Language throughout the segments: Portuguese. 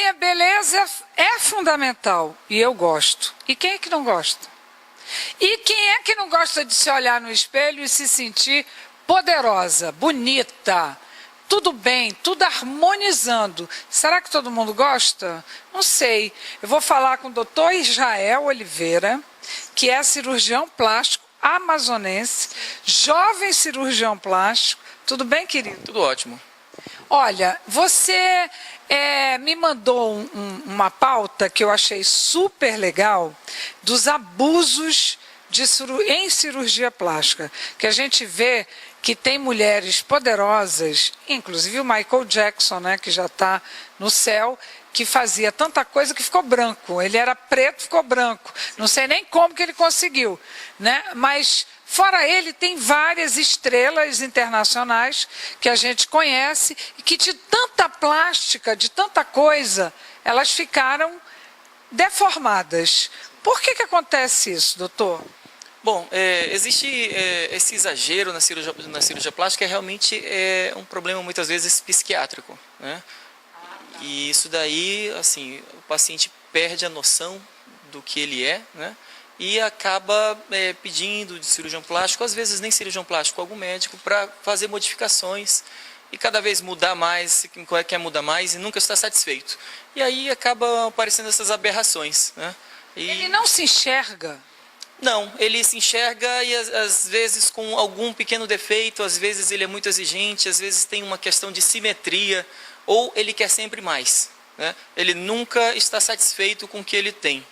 sim, a beleza é fundamental e eu gosto. E quem é que não gosta? E quem é que não gosta de se olhar no espelho e se sentir poderosa, bonita, tudo bem, tudo harmonizando? Será que todo mundo gosta? Não sei. Eu vou falar com o doutor Israel Oliveira, que é cirurgião plástico amazonense, jovem cirurgião plástico. Tudo bem, querido? Tudo ótimo. Olha, você me mandou uma pauta que eu achei super legal dos abusos em cirurgia plástica, que a gente vê que tem mulheres poderosas, inclusive o Michael Jackson, né, que já está no céu, que fazia tanta coisa que ficou branco. Ele era preto, ficou branco. Não sei nem como que ele conseguiu, né? Mas fora ele, tem várias estrelas internacionais que a gente conhece e que de tanta plástica, de tanta coisa, elas ficaram deformadas. Por que acontece isso, doutor? Bom, existe esse exagero na cirurgia plástica, realmente é um problema muitas vezes psiquiátrico, né? E isso daí, assim, o paciente perde a noção do que ele é, né? E acaba pedindo de cirurgião plástico, às vezes nem cirurgião plástico, algum médico, para fazer modificações e cada vez mudar mais, quer mudar mais e nunca está satisfeito. E aí acaba aparecendo essas aberrações, né? Ele não se enxerga? Não, ele se enxerga e às vezes com algum pequeno defeito, às vezes ele é muito exigente, às vezes tem uma questão de simetria, ou ele quer sempre mais, né? Ele nunca está satisfeito com o que ele tem.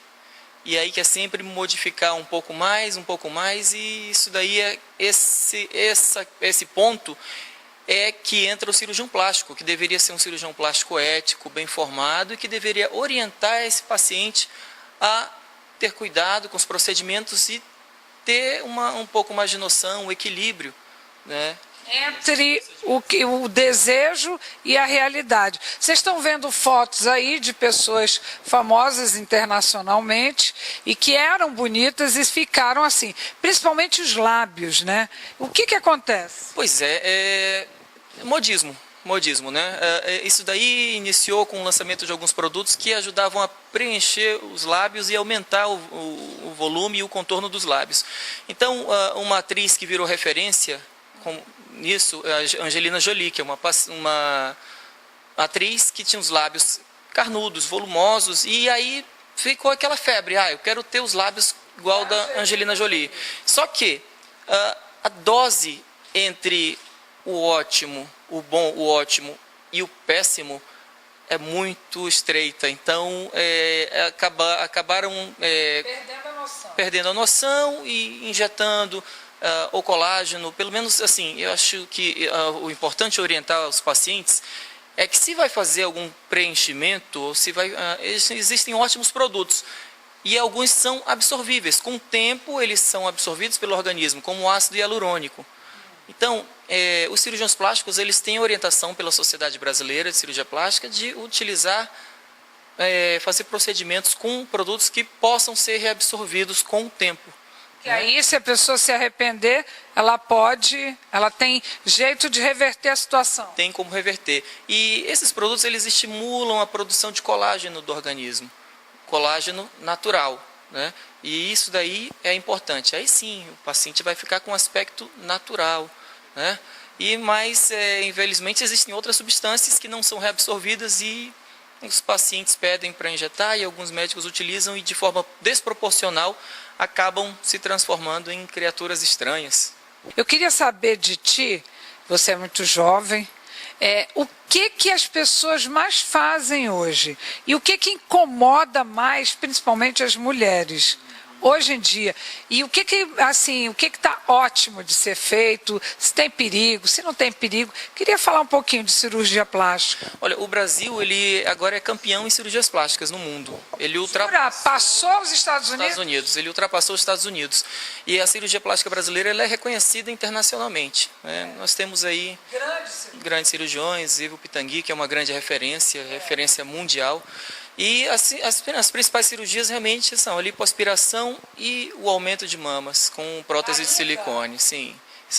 E aí quer sempre modificar um pouco mais, e isso daí esse ponto é que entra o cirurgião plástico, que deveria ser um cirurgião plástico ético, bem formado, e que deveria orientar esse paciente a ter cuidado com os procedimentos e ter um pouco mais de noção, um equilíbrio, né? Entre o desejo e a realidade. Vocês estão vendo fotos aí de pessoas famosas internacionalmente e que eram bonitas e ficaram assim, principalmente os lábios, né? O que acontece? Pois é modismo, né? Isso daí iniciou com o lançamento de alguns produtos que ajudavam a preencher os lábios e aumentar o volume e o contorno dos lábios. Então, uma atriz que virou referência nisso, a Angelina Jolie, que é uma atriz que tinha os lábios carnudos, volumosos, e aí ficou aquela febre, eu quero ter os lábios igual da Angelina Jolie. Só que a dose entre o ótimo, o bom, o ótimo e o péssimo é muito estreita, então acabaram perdendo a noção e injetando o colágeno. Pelo menos assim, eu acho que o importante é orientar os pacientes é que se vai fazer algum preenchimento, ou se vai, existem ótimos produtos e alguns são absorvíveis. Com o tempo eles são absorvidos pelo organismo, como o ácido hialurônico. Então, os cirurgiões plásticos eles têm orientação pela Sociedade Brasileira de Cirurgia Plástica de utilizar, fazer procedimentos com produtos que possam ser reabsorvidos com o tempo. E aí, se a pessoa se arrepender, ela tem jeito de reverter a situação. Tem como reverter. E esses produtos, eles estimulam a produção de colágeno do organismo. Colágeno natural, né? E isso daí é importante. Aí sim, o paciente vai ficar com um aspecto natural, né? Mas, infelizmente, existem outras substâncias que não são reabsorvidas e os pacientes pedem para injetar e alguns médicos utilizam e de forma desproporcional acabam se transformando em criaturas estranhas. Eu queria saber de ti, você é muito jovem, o que as pessoas mais fazem hoje? E o que incomoda mais, principalmente as mulheres, hoje em dia? E o que está ótimo de ser feito? Se tem perigo, se não tem perigo? Queria falar um pouquinho de cirurgia plástica. Olha, o Brasil ele agora é campeão em cirurgias plásticas no mundo. Ele ultrapassou os Estados Unidos? Ele ultrapassou os Estados Unidos. E a cirurgia plástica brasileira ela é reconhecida internacionalmente, né? Nós temos aí grandes cirurgiões, Ivo Pitangui, que é uma grande referência mundial. E as principais cirurgias realmente são a lipoaspiração e o aumento de mamas com prótese de silicone, sim.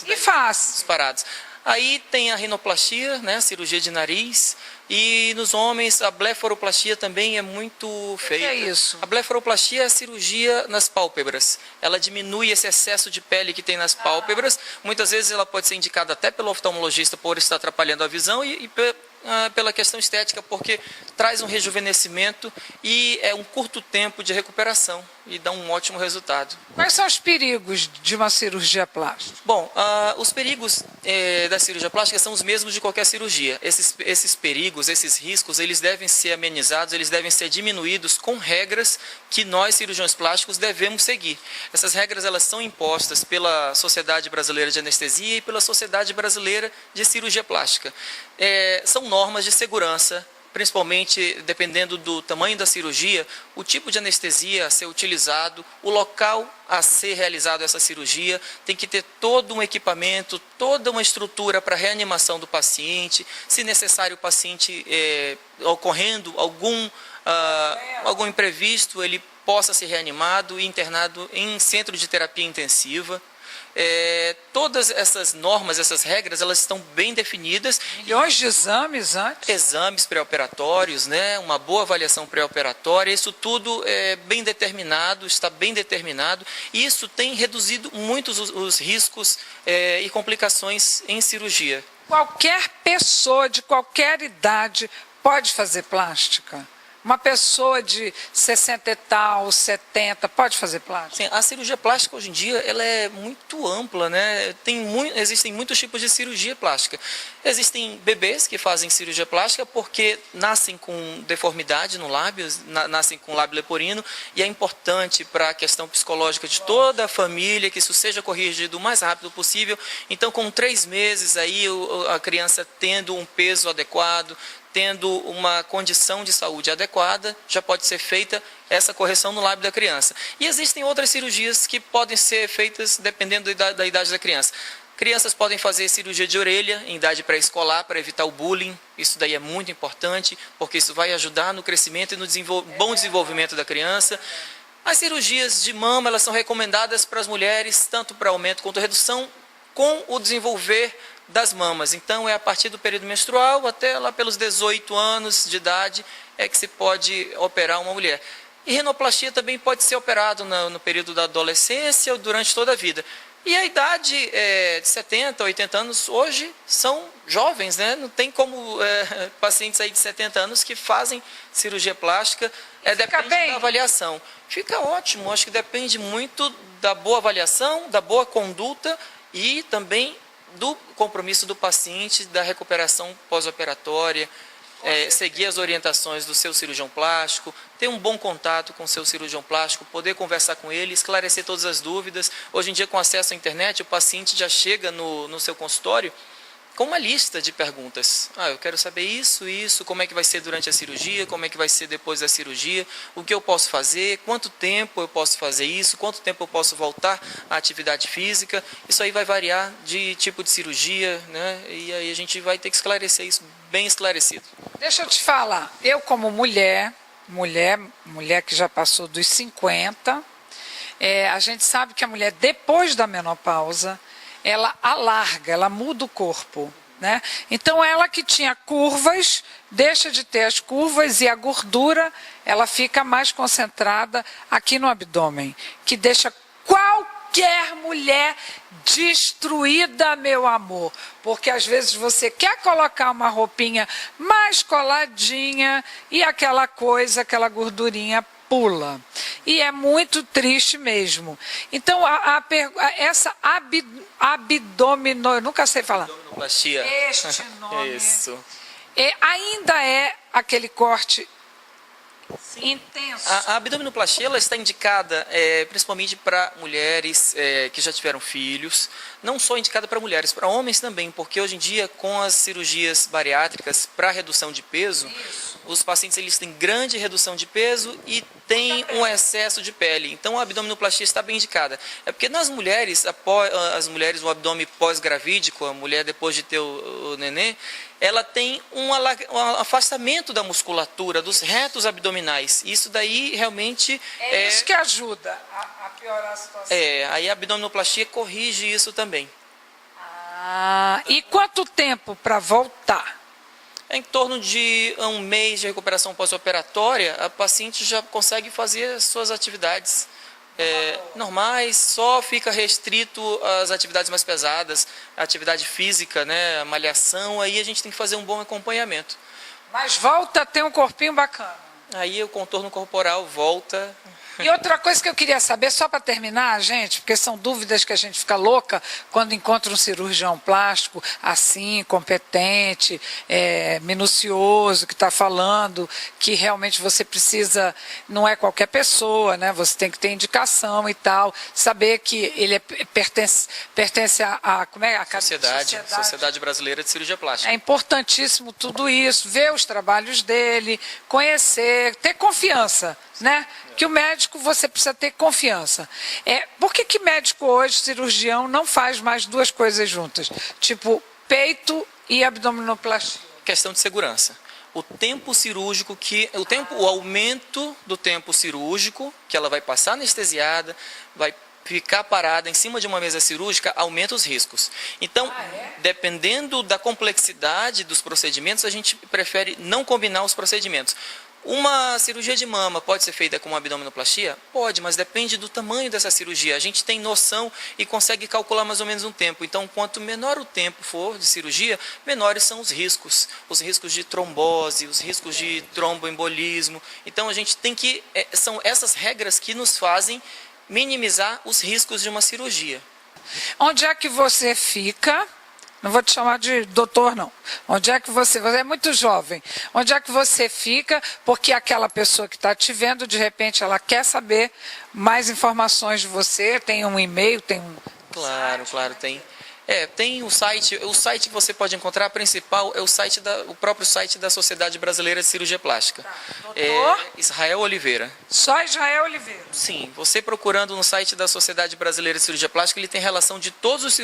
E faz? Disparados. Aí tem a rinoplastia, né, a cirurgia de nariz, e nos homens a blefaroplastia também é muito feita. O que é isso? A blefaroplastia é a cirurgia nas pálpebras. Ela diminui esse excesso de pele que tem nas pálpebras. Muitas vezes ela pode ser indicada até pelo oftalmologista por estar atrapalhando a visão e pela questão estética, porque traz um rejuvenescimento e é um curto tempo de recuperação e dá um ótimo resultado. Quais são os perigos de uma cirurgia plástica? Bom, os perigos da cirurgia plástica são os mesmos de qualquer cirurgia. Esses perigos, esses riscos, eles devem ser amenizados, eles devem ser diminuídos com regras que nós, cirurgiões plásticos, devemos seguir. Essas regras elas são impostas pela Sociedade Brasileira de Anestesia e pela Sociedade Brasileira de Cirurgia Plástica. São normas de segurança, principalmente dependendo do tamanho da cirurgia, o tipo de anestesia a ser utilizado, o local a ser realizado essa cirurgia, tem que ter todo um equipamento, toda uma estrutura para reanimação do paciente, se necessário o paciente ocorrendo algum imprevisto, ele possa ser reanimado e internado em centro de terapia intensiva. Todas essas normas, essas regras, elas estão bem definidas. Milhões de exames antes? Exames pré-operatórios, né? Uma boa avaliação pré-operatória, isso tudo é bem determinado, está bem determinado, e isso tem reduzido muito os riscos e complicações em cirurgia. Qualquer pessoa de qualquer idade pode fazer plástica? Uma pessoa de 60 e tal, 70, pode fazer plástica? Sim, a cirurgia plástica hoje em dia ela é muito ampla, né? Existem muitos tipos de cirurgia plástica. Existem bebês que fazem cirurgia plástica porque nascem com deformidade no lábio, nascem com lábio leporino, e é importante para a questão psicológica de toda a família que isso seja corrigido o mais rápido possível. Então, com 3 meses, aí, a criança tendo um peso adequado, tendo uma condição de saúde adequada, já pode ser feita essa correção no lábio da criança. E existem outras cirurgias que podem ser feitas dependendo da idade da criança. Crianças podem fazer cirurgia de orelha em idade pré-escolar para evitar o bullying. Isso daí é muito importante, porque isso vai ajudar no crescimento e no bom desenvolvimento da criança. As cirurgias de mama, elas são recomendadas para as mulheres, tanto para aumento quanto redução, com o desenvolver das mamas. Então, é a partir do período menstrual até lá pelos 18 anos de idade é que se pode operar uma mulher. E rinoplastia também pode ser operado no período da adolescência ou durante toda a vida. E a idade de 70, 80 anos hoje são jovens, né? Não tem como pacientes aí de 70 anos que fazem cirurgia plástica, depende da avaliação. Fica ótimo, acho que depende muito da boa avaliação, da boa conduta e também do compromisso do paciente, da recuperação pós-operatória, seguir as orientações do seu cirurgião plástico, ter um bom contato com o seu cirurgião plástico, poder conversar com ele, esclarecer todas as dúvidas. Hoje em dia, com acesso à internet, o paciente já chega no seu consultório com uma lista de perguntas. Eu quero saber isso, como é que vai ser durante a cirurgia, como é que vai ser depois da cirurgia, o que eu posso fazer, quanto tempo eu posso fazer isso, quanto tempo eu posso voltar à atividade física. Isso aí vai variar de tipo de cirurgia, né? E aí a gente vai ter que esclarecer isso bem esclarecido. Deixa eu te falar, eu como mulher que já passou dos 50, a gente sabe que a mulher depois da menopausa, ela alarga, ela muda o corpo, né? Então ela que tinha curvas, deixa de ter as curvas e a gordura, ela fica mais concentrada aqui no abdômen, que deixa qualquer mulher destruída, meu amor, porque às vezes você quer colocar uma roupinha mais coladinha e aquela aquela gordurinha pula. E é muito triste mesmo. Então, essa abdominal, eu nunca sei falar. Abdominoplastia. Este nome. Isso. Ainda é aquele corte intenso. A abdominoplastia ela está indicada principalmente para mulheres que já tiveram filhos, não só indicada para mulheres, para homens também, porque hoje em dia com as cirurgias bariátricas para redução de peso, os pacientes eles têm grande redução de peso e têm um excesso de pele. Então a abdominoplastia está bem indicada. É porque nas mulheres, o abdômen pós-gravídico, a mulher depois de ter o nenê, ela tem um afastamento da musculatura, dos retos abdominais. Isso daí realmente... isso que ajuda a piorar a situação. Aí a abdominoplastia corrige isso também. E quanto tempo para voltar? Em torno de um mês de recuperação pós-operatória, a paciente já consegue fazer as suas atividades normais, só fica restrito às atividades mais pesadas, a atividade física, né, a malhação, aí a gente tem que fazer um bom acompanhamento. Mas volta a ter um corpinho bacana. Aí o contorno corporal volta. E outra coisa que eu queria saber, só para terminar, gente, porque são dúvidas que a gente fica louca quando encontra um cirurgião plástico assim, competente, minucioso, que está falando que realmente você precisa, não é qualquer pessoa, né? Você tem que ter indicação e tal, saber que ele pertence a como é? A Sociedade Brasileira de Cirurgia Plástica. É importantíssimo tudo isso, ver os trabalhos dele, conhecer, ter confiança, né? Que o médico, você precisa ter confiança. Por que médico hoje, cirurgião, não faz mais duas coisas juntas? Tipo, peito e abdominoplastia. Questão de segurança. O tempo cirúrgico, o aumento do tempo cirúrgico, que ela vai passar anestesiada, vai ficar parada em cima de uma mesa cirúrgica, aumenta os riscos. Então, dependendo da complexidade dos procedimentos, a gente prefere não combinar os procedimentos. Uma cirurgia de mama pode ser feita com uma abdominoplastia? Pode, mas depende do tamanho dessa cirurgia. A gente tem noção e consegue calcular mais ou menos um tempo. Então, quanto menor o tempo for de cirurgia, menores são os riscos. Os riscos de trombose, os riscos de tromboembolismo. Então, a gente tem que... São essas regras que nos fazem minimizar os riscos de uma cirurgia. Onde é que você fica? Não vou te chamar de doutor, não. Onde é que você é muito jovem. Onde é que você fica? Porque aquela pessoa que está te vendo, de repente, ela quer saber mais informações de você. Tem um e-mail, tem um... Claro, tem. Tem o site que você pode encontrar, principal, é o próprio site da Sociedade Brasileira de Cirurgia Plástica. Tá. Doutor? Israel Oliveira. Só Israel Oliveira? Sim, você procurando no site da Sociedade Brasileira de Cirurgia Plástica, ele tem relação de todos os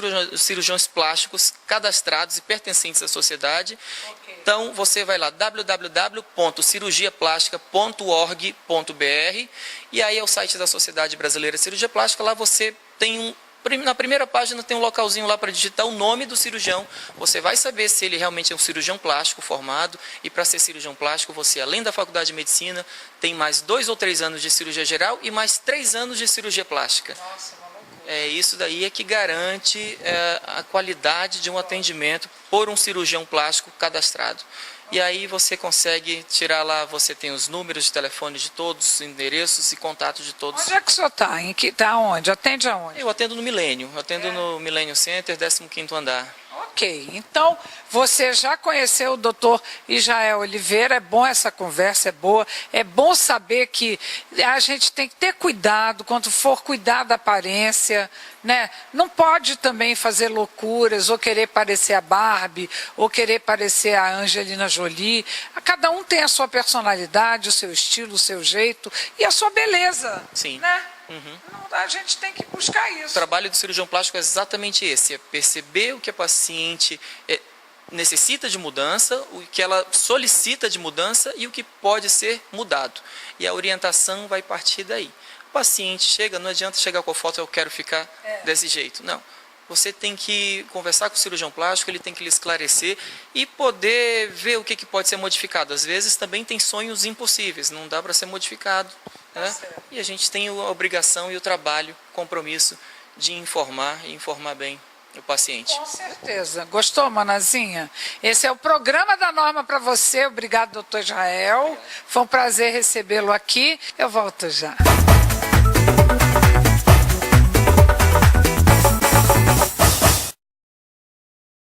cirurgiões plásticos cadastrados e pertencentes à sociedade. Okay. Então, você vai lá, www.cirurgiaplastica.org.br, e aí é o site da Sociedade Brasileira de Cirurgia Plástica. Lá você tem na primeira página tem um localzinho lá para digitar o nome do cirurgião. Você vai saber se ele realmente é um cirurgião plástico formado. E para ser cirurgião plástico, você, além da faculdade de medicina, tem mais 2 ou 3 anos de cirurgia geral e mais 3 anos de cirurgia plástica. Nossa, uma loucura. Isso daí é que garante a qualidade de um atendimento por um cirurgião plástico cadastrado. E aí você consegue tirar lá, você tem os números de telefone de todos, os endereços e contatos de todos. Onde é que o senhor está? Está onde? Atende aonde? Eu atendo no Milênio, no Millennium Center, 15º andar. Ok, então você já conheceu o doutor Israel Oliveira, é bom essa conversa, é boa, é bom saber que a gente tem que ter cuidado quando for cuidar da aparência, né? Não pode também fazer loucuras, ou querer parecer a Barbie, ou querer parecer a Angelina Jolie. Cada um tem a sua personalidade, o seu estilo, o seu jeito e a sua beleza. Sim. Né? Uhum. A gente tem que buscar isso. O trabalho do cirurgião plástico é exatamente esse, é perceber o que a paciente necessita de mudança, o que ela solicita de mudança e o que pode ser mudado. E a orientação vai partir daí. O paciente chega, não adianta chegar com a foto, eu quero ficar desse jeito. Não. Você tem que conversar com o cirurgião plástico, ele tem que lhe esclarecer e poder ver o que pode ser modificado. Às vezes também tem sonhos impossíveis, não dá para ser modificado. Né? E a gente tem a obrigação e o trabalho, o compromisso de informar e informar bem o paciente. Com certeza. Gostou, Manazinha? Esse é o programa da Norma para você. Obrigado, doutor Israel. Foi um prazer recebê-lo aqui. Eu volto já.